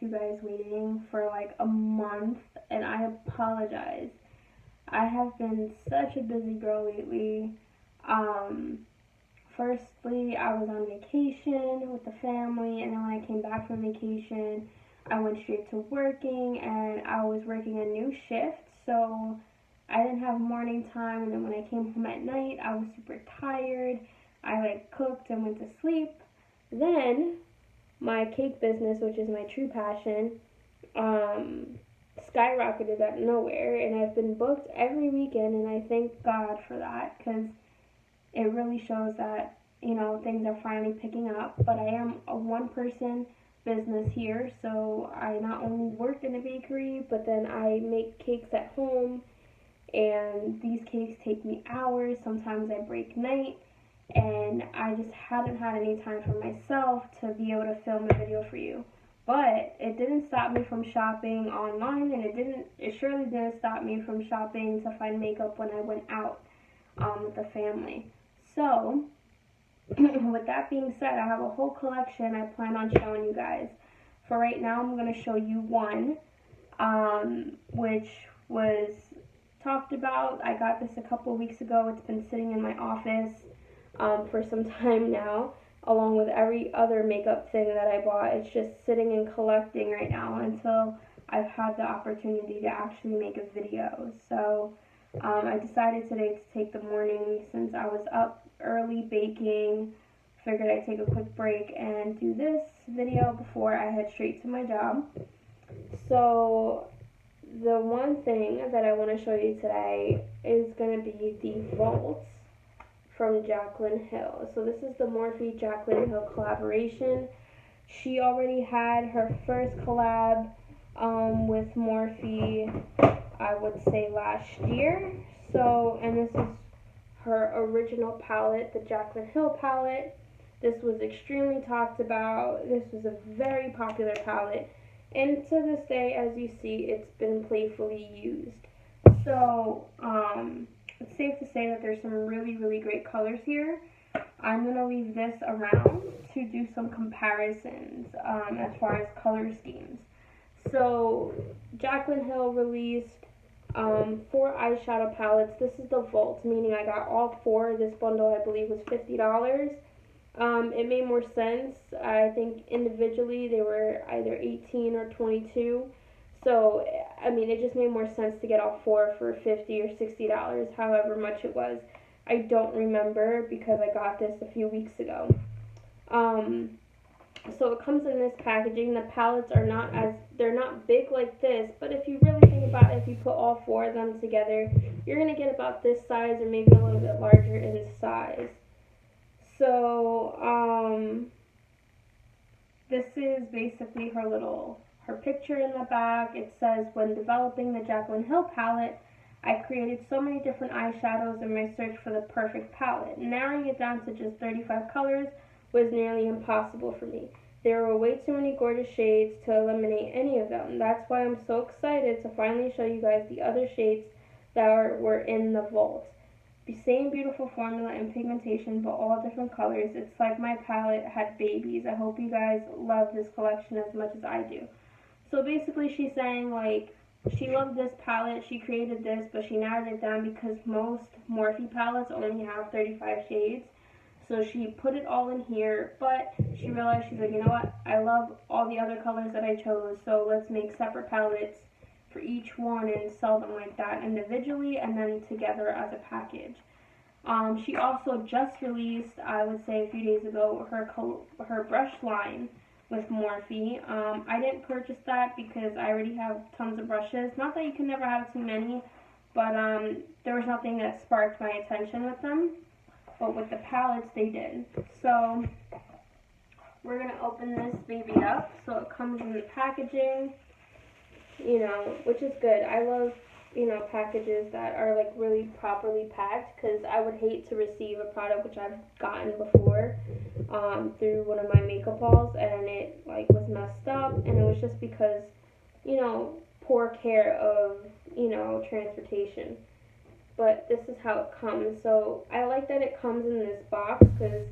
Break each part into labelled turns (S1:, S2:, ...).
S1: you guys waiting for like a month, and I apologize. I have been such a busy girl lately. Um, Firstly, I was on vacation with the family, and then when I came back from vacation, I went straight to working, and I was working a new shift, so I didn't have morning time. And then when I came home at night, I was super tired. I like cooked and went to sleep. Then my cake business, which is my true passion, um, skyrocketed out of nowhere, and I've been booked every weekend, and I thank God for that, because it really shows that, things are finally picking up. But I am a one person business here, so I not only work in a bakery, but then I make cakes at home, and these cakes take me hours. Sometimes I break night, and I just hadn't had any time for myself to be able to film a video for you. But it didn't stop me from shopping online, and it surely didn't stop me from shopping to find makeup when I went out with the family. So, with that being said, I have a whole collection I plan on showing you guys. For right now, I'm going to show you one, which was talked about. I got this a couple weeks ago. It's been sitting in my office for some time now, along with every other makeup thing that I bought. It's just sitting and collecting right now until I've had the opportunity to actually make a video. So I decided today to take the morning, since I was up early baking. Figured I'd take a quick break and do this video before I head straight to my job. So the one thing that I want to show you today is going to be the vaults from Jaclyn Hill. So this is the Morphe Jaclyn Hill collaboration. She already had her first collab with Morphe, I would say, last year. So, and this is her original palette, the Jaclyn Hill palette. This was extremely talked about. This was a very popular palette, and to this day, as you see, it's been playfully used. So it's safe to say that there's some really, really great colors here. I'm going to leave this around to do some comparisons as far as color schemes. So Jaclyn Hill released 4 eyeshadow palettes. This is the Vault, meaning I got all 4. This bundle, I believe, was $50. It made more sense. I think individually they were either 18 or 22. So, I mean, it just made more sense to get all 4 for $50 or $60, however much it was. I don't remember because I got this a few weeks ago. So it comes in this packaging. The palettes are they're not big like this, but if you really think about it, if you put all 4 of them together, you're going to get about this size or maybe a little bit larger in size. So, this is basically her picture in the back. It says, when developing the Jaclyn Hill palette, I created so many different eyeshadows in my search for the perfect palette. Narrowing it down to just 35 colors was nearly impossible for me. There were way too many gorgeous shades to eliminate any of them. That's why I'm so excited to finally show you guys the other shades that were in the vault. The same beautiful formula and pigmentation, but all different colors. It's like my palette had babies. I hope you guys love this collection as much as I do. So basically she's saying, like, she loved this palette, she created this, but she narrowed it down because most Morphe palettes only have 35 shades. So she put it all in here, but she realized, she's like, you know what, I love all the other colors that I chose, so let's make separate palettes for each one and sell them like that individually and then together as a package. She also just released, I would say a few days ago, her brush line with Morphe. I didn't purchase that because I already have tons of brushes. Not that you can never have too many, but there was nothing that sparked my attention with them. But with the palettes, they did. So we're going to open this baby up. So it comes in the packaging, which is good. I love, packages that are like really properly packed, because I would hate to receive a product which I've gotten before through one of my makeup hauls, and it like was messed up, and it was just because, poor care of, transportation. But this is how it comes. So I like that it comes in this box, because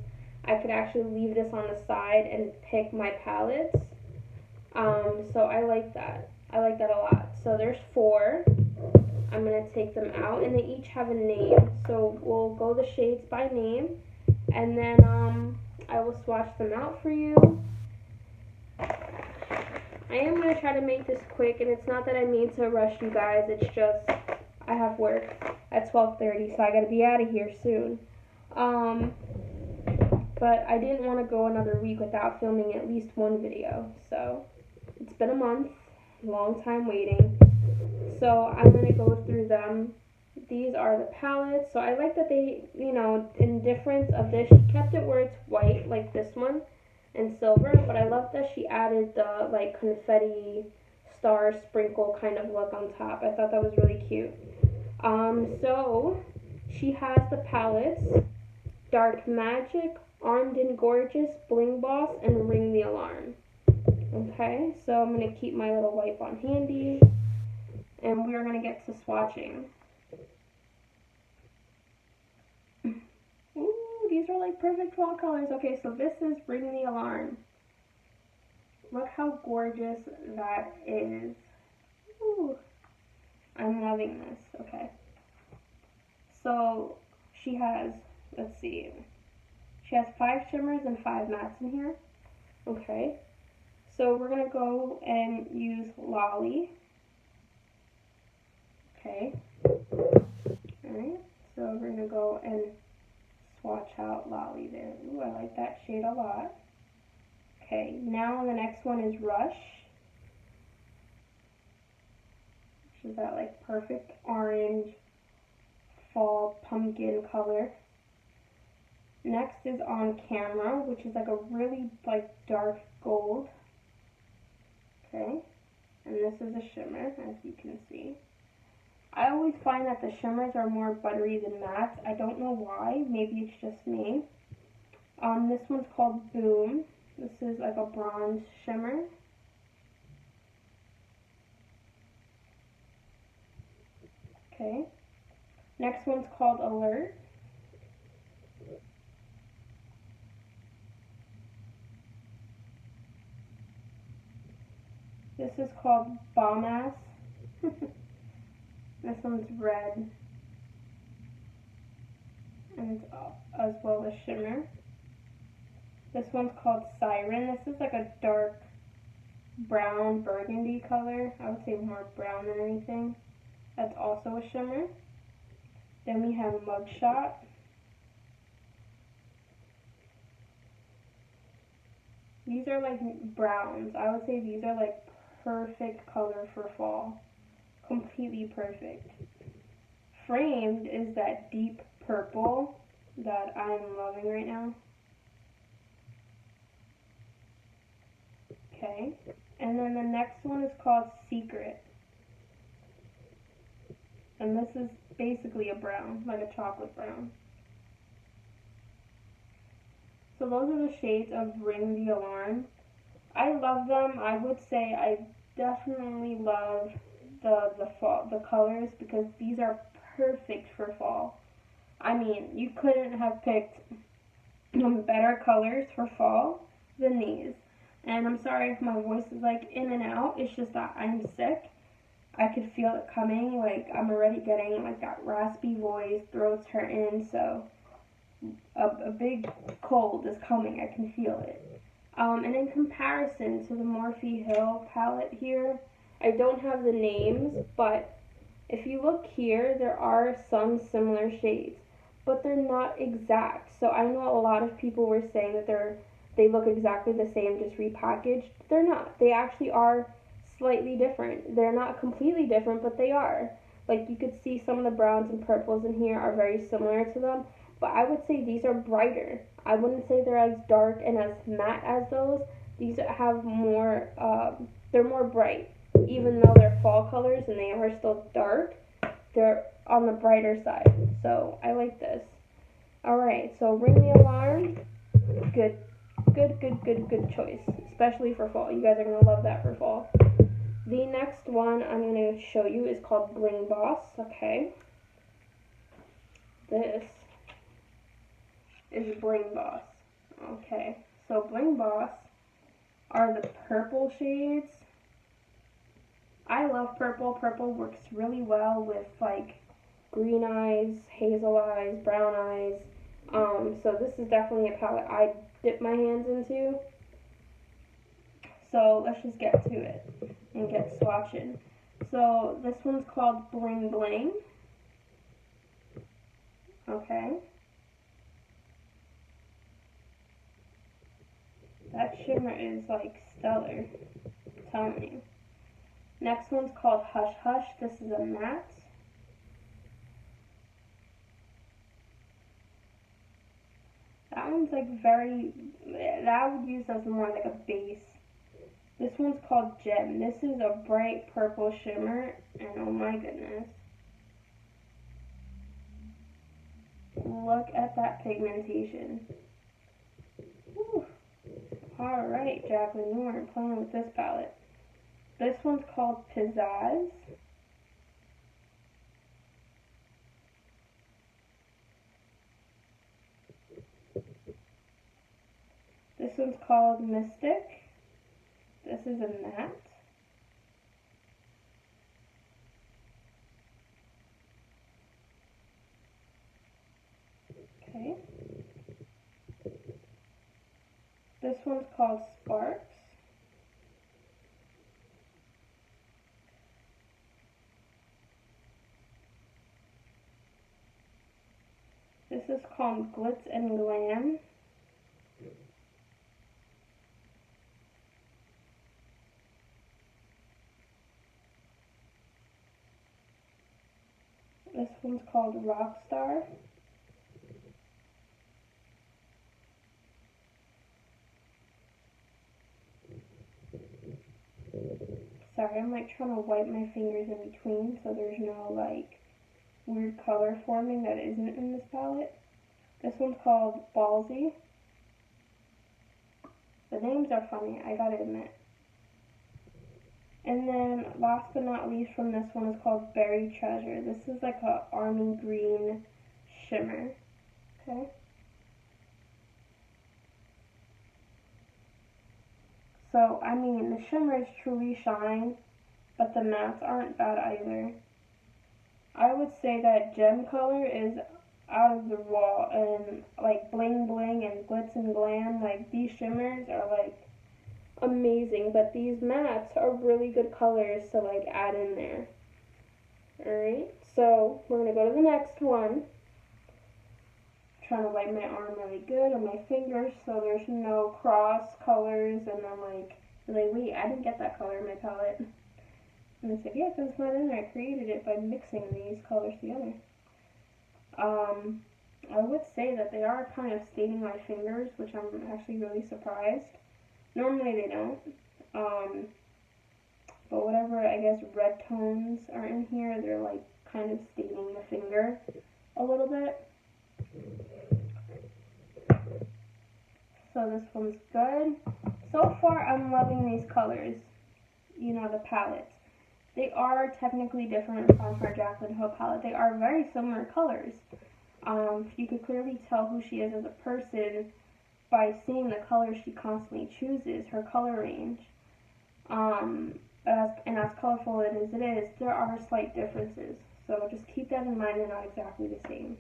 S1: I could actually leave this on the side and pick my palettes. So I like that. I like that a lot. So there's 4. I'm going to take them out, and they each have a name. So we'll go the shades by name, and then I will swatch them out for you. I am going to try to make this quick, and it's not that I mean to rush you guys. It's just I have work at 12:30, so I got to be out of here soon. But I didn't want to go another week without filming at least one video. So it's been a month, long time waiting. So I'm going to go through them. These are the palettes. So I like that they, you know, in difference of this, she kept it where it's white like this one and silver, but I love that she added the like confetti star sprinkle kind of look on top. I thought that was really cute. So she has the palettes, Dark Magic, Armed and Gorgeous, Bling Boss, and Ring the Alarm. Okay, so I'm going to keep my little wipe on handy, and we are going to get to swatching. Ooh, these are like perfect fall colors. Okay, so this is Ring the Alarm. Look how gorgeous that is. Ooh, I'm loving this. Okay. So she has, let's see, she has 5 shimmers and 5 mattes in here. Okay. So we're going to go and use Lolly. Okay. Alright. So we're going to go and swatch out Lolly there. Ooh, I like that shade a lot. Okay, now the next one is Rush. Which is that like perfect orange fall pumpkin color. Next is On Camera, which is like a really like dark gold. Okay, and this is a shimmer, as you can see. I always find that the shimmers are more buttery than mattes. I don't know why. Maybe it's just me. This one's called Boom. This is like a bronze shimmer. Okay. Next one's called Alert. This is called Bomb Ass. This one's red. And it's as well as shimmer. This one's called Siren. This is like a dark brown burgundy color. I would say more brown than anything. That's also a shimmer. Then we have Mugshot. These are like browns. I would say these are like perfect color for fall. Completely perfect. Framed is that deep purple that I'm loving right now. Okay. And then the next one is called Secret. And this is basically a brown, like a chocolate brown. So those are the shades of Ring the Alarm. I love them. I would say I definitely love the colors because these are perfect for fall. I mean, you couldn't have picked better colors for fall than these. And I'm sorry if my voice is like in and out. It's just that I'm sick. I could feel it coming. Like I'm already getting like that raspy voice, throat's hurting. So a big cold is coming. I can feel it. And in comparison to the Morphe Hill palette here, I don't have the names, but if you look here, there are some similar shades, but they're not exact. So I know a lot of people were saying that they look exactly the same, just repackaged. They're not. They actually are slightly different. They're not completely different, but they are. Like you could see some of the browns and purples in here are very similar to them, but I would say these are brighter. I wouldn't say they're as dark and as matte as those. These have more, they're more bright. Even though they're fall colors and they are still dark, they're on the brighter side. So I like this. Alright, so Ring the Alarm. Good choice. Especially for fall. You guys are going to love that for fall. The next one I'm going to show you is called Bling Boss. Okay. This is Bling Boss. Okay. So Bling Boss. are the purple shades. I love purple. Purple works really well with like green eyes, hazel eyes, brown eyes. So this is definitely a palette I dip my hands into. So let's just get to it and get swatching. So this one's called Bling Bling. Okay. That shimmer is like stellar, I'm telling you. Next one's called Hush Hush. This is a matte. That one's like that I would use as more like a base. This one's called Gem. This is a bright purple shimmer, and oh my goodness. Look at that pigmentation. Whew. Alright, Jaclyn, you weren't playing with this palette. This one's called Pizzazz. This one's called Mystic. This is a matte. Okay. This one's called Sparks. This is called Glitz and Glam. This one's called Rockstar. Sorry, I'm like trying to wipe my fingers in between so there's no like weird color forming that isn't in this palette. This one's called Ballsy. The names are funny, I gotta admit. And then last but not least from this one is called Berry Treasure. This is like a army green shimmer. Okay. So, I mean, the shimmers truly shine, but the mattes aren't bad either. I would say that Gem color is out of the wall, and like Bling Bling and Glitz and Glam, like these shimmers are like amazing, but these mattes are really good colors to like add in there. Alright, so we're going to go to the next one. Trying to wipe my arm really good on my fingers so there's no cross colors, and I'm like, wait, I didn't get that color in my palette. And it's like, yeah, because it's not in there. I created it by mixing these colors together. I would say that they are kind of staining my fingers, which I'm actually really surprised. Normally they don't. But whatever, I guess, red tones are in here, they're like kind of staining the finger a little bit. So this one's good. So far, I'm loving these colors. You know, the palettes. They are technically different from her Jaclyn Hill palette. They are very similar colors. You could clearly tell who she is as a person by seeing the colors she constantly chooses, her color range. And as colorful it is, there are slight differences. So just keep that in mind, they're not exactly the same.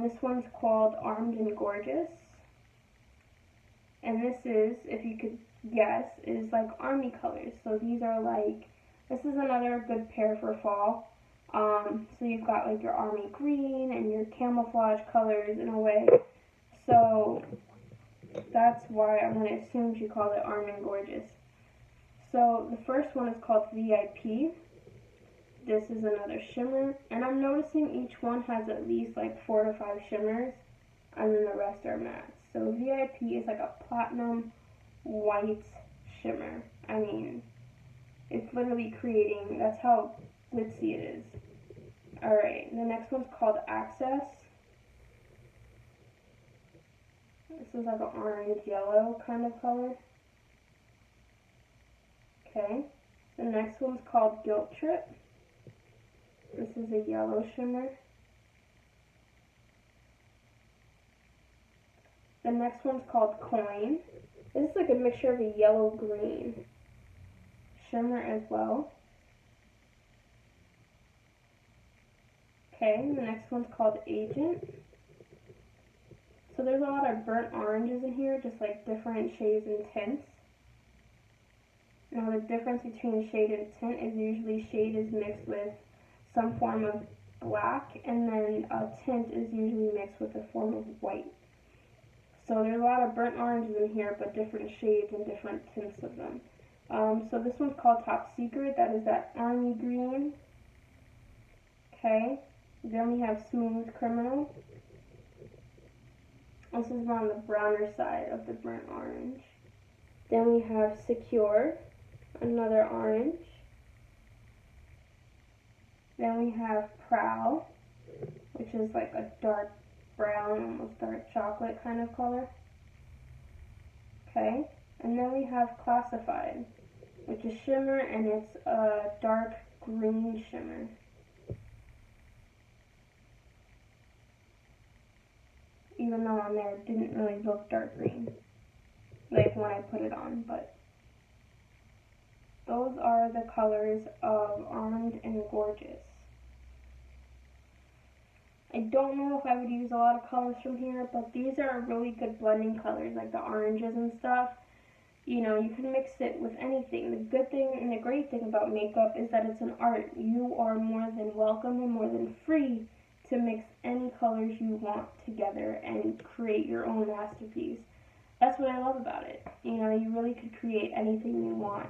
S1: This one's called Armed and Gorgeous. And this is, if you could guess, is like army colors. So these are like, this is another good pair for fall. So you've got like your army green and your camouflage colors in a way. So that's why I'm going to assume she called it Armed and Gorgeous. So the first one is called VIP. This is another shimmer. And I'm noticing each one has at least like 4 to 5 shimmers. And then the rest are mattes. So VIP is like a platinum white shimmer. I mean, it's literally creating, that's how glitzy it is. Alright, the next one's called Access. This is like an orange yellow kind of color. Okay. The next one's called Guilt Trip. This is a yellow shimmer. The next one's called Coin. This is like a mixture of a yellow-green shimmer as well. Okay, the next one's called Agent. So there's a lot of burnt oranges in here, just like different shades and tints. Now the difference between shade and tint is usually shade is mixed with some form of black, and then a tint is usually mixed with a form of white. So there's a lot of burnt oranges in here, but different shades and different tints of them. So this one's called Top Secret. That is that army green. Okay. Then we have Smooth Criminal. This is on the browner side of the burnt orange. Then we have Secure, another orange. Then we have Prowl, which is like a dark brown, almost dark chocolate kind of color. Okay, and then we have Classified, which is shimmer, and it's a dark green shimmer. Even though on there it didn't really look dark green, like when I put it on, but those are the colors of Armed and Gorgeous. I don't know if I would use a lot of colors from here, but these are really good blending colors, like the oranges and stuff. You know, you can mix it with anything. The good thing and the great thing about makeup is that it's an art. You are more than welcome and more than free to mix any colors you want together and create your own masterpiece. That's what I love about it. You know, you really could create anything you want.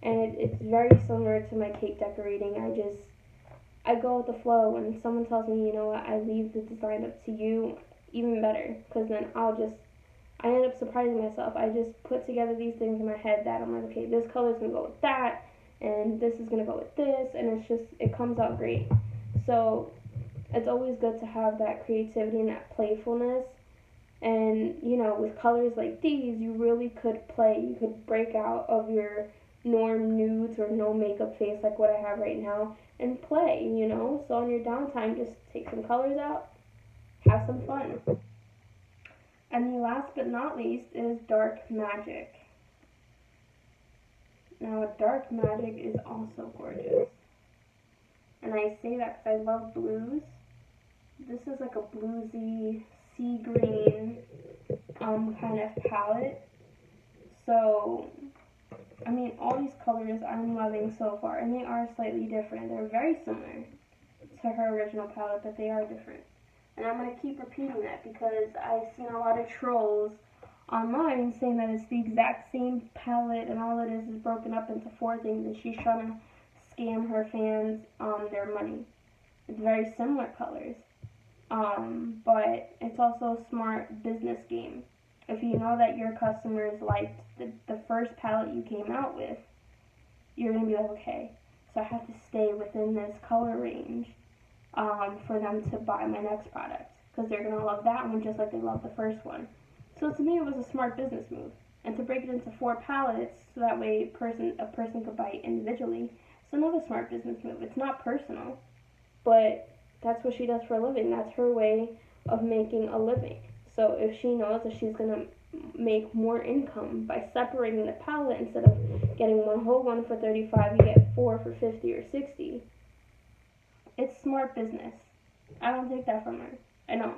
S1: And it's very similar to my cake decorating. I go with the flow. When someone tells me, you know what, I leave the design up to you, even better. Because then I end up surprising myself. I just put together these things in my head that I'm like, okay, this color's going to go with that, and this is going to go with this, and it comes out great. So it's always good to have that creativity and that playfulness. And, you know, with colors like these, you really could play. You could break out of your norm nudes or no makeup face like what I have right now and play, you know. So on your downtime, just take some colors out, have some fun. And the last but not least is Dark Magic. Now, Dark Magic is also gorgeous. And I say that because I love blues. This is like a bluesy, sea green kind of palette. So, I mean, all these colors I'm loving so far, and they are slightly different. They're very similar to her original palette, but they are different. And I'm going to keep repeating that because I've seen a lot of trolls online saying that it's the exact same palette and all it is broken up into 4 things, and she's trying to scam her fans their money. It's very similar colors. But it's also a smart business game. If you know that your customers liked the first palette you came out with, you're going to be like, okay, so I have to stay within this color range for them to buy my next product, because they're going to love that one just like they love the first one. So to me, it was a smart business move. And to break it into 4 palettes, so that way a person could buy it individually, it's another smart business move. It's not personal, but that's what she does for a living. That's her way of making a living. So if she knows that she's going to make more income by separating the palette, instead of getting one whole one for $35, you get 4 for $50 or $60. It's smart business. I don't take that from her. I don't.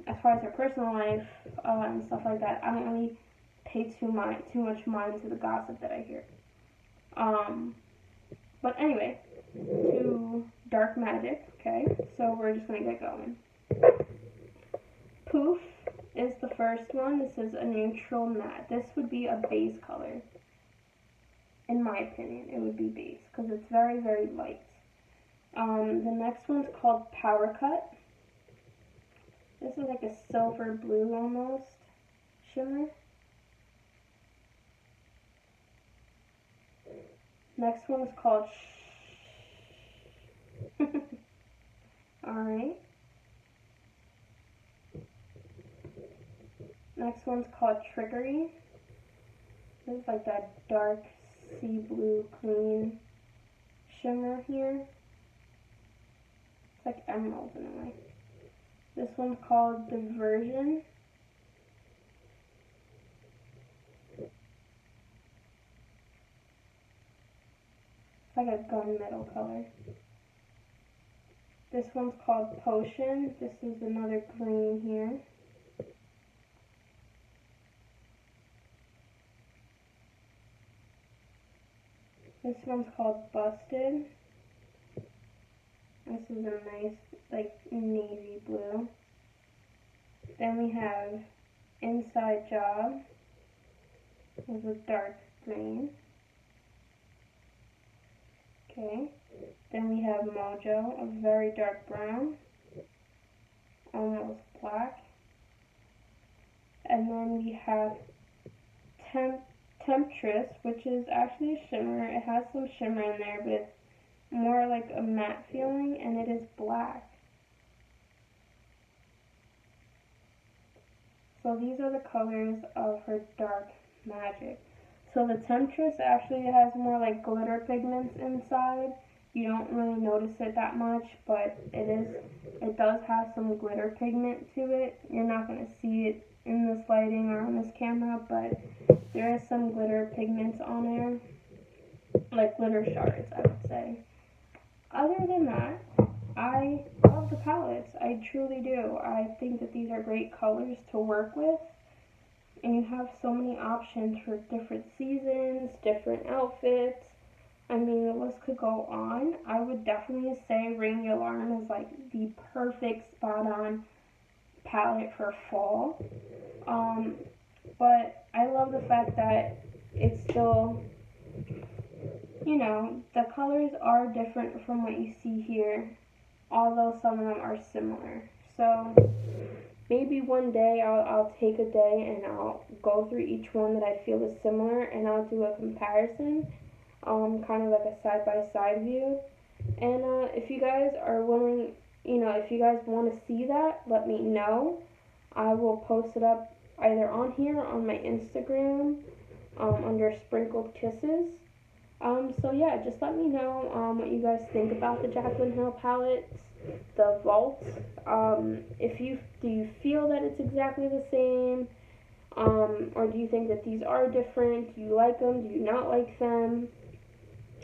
S1: As far as her personal life and stuff like that, I don't really pay too much mind to the gossip that I hear. But anyway, to Dark Magic, okay? So we're just going to get going. Poof is the first one. This is a neutral matte. This would be a base color. In my opinion, it would be base because it's very, very light. The next one's called Power Cut. This is like a silver blue almost shimmer. Next one's called Alright. Next one's called Trickery. This is like that dark sea blue clean shimmer here. It's like emerald in a way. This one's called Diversion. like a gunmetal color. This one's called Potion. This is another green here. This one's called Busted. This is a nice, like, navy blue. Then we have Inside Job. This is a dark green. Okay. Then we have Mojo, a very dark brown. Almost black. And then we have Temptress, which is actually a shimmer. It has some shimmer in there, but it's more like a matte feeling, and it is black. So these are the colors of her Dark Magic. So the Temptress actually has more like glitter pigments inside. You don't really notice it that much, but it does have some glitter pigment to it. You're not going to see it in this lighting or on this camera, but there is some glitter pigments on there, like glitter shards, I would say. Other than that, I love the palettes. I truly do. I think that these are great colors to work with, and you have so many options for different seasons, different outfits. I mean, the list could go on. I would definitely say Ring the Alarm is like the perfect spot-on palette for fall. But I love the fact that it's still, you know, the colors are different from what you see here, although some of them are similar. So maybe one day I'll take a day and I'll go through each one that I feel is similar, and I'll do a comparison, kind of like a side-by-side view. And if you guys are willing, you know, if you guys want to see that, let me know. I will post it up either on here or on my Instagram, under Sprinkled Kisses. So yeah, just let me know what you guys think about the Jaclyn Hill palettes, the Vault. Do you feel that it's exactly the same, or do you think that these are different? Do you like them? Do you not like them?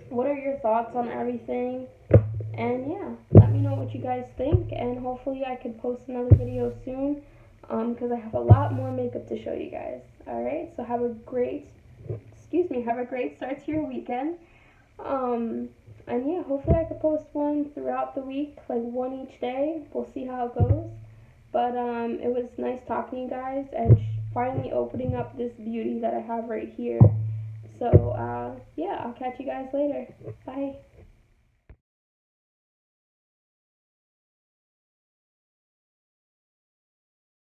S1: What are your thoughts on everything? And yeah, let me know what you guys think, and hopefully I can post another video soon, because I have a lot more makeup to show you guys. Alright, so have a great start to your weekend. And yeah, hopefully I could post one throughout the week, like one each day. We'll see how it goes. But it was nice talking to you guys, and finally opening up this beauty that I have right here. So yeah, I'll catch you guys later. Bye.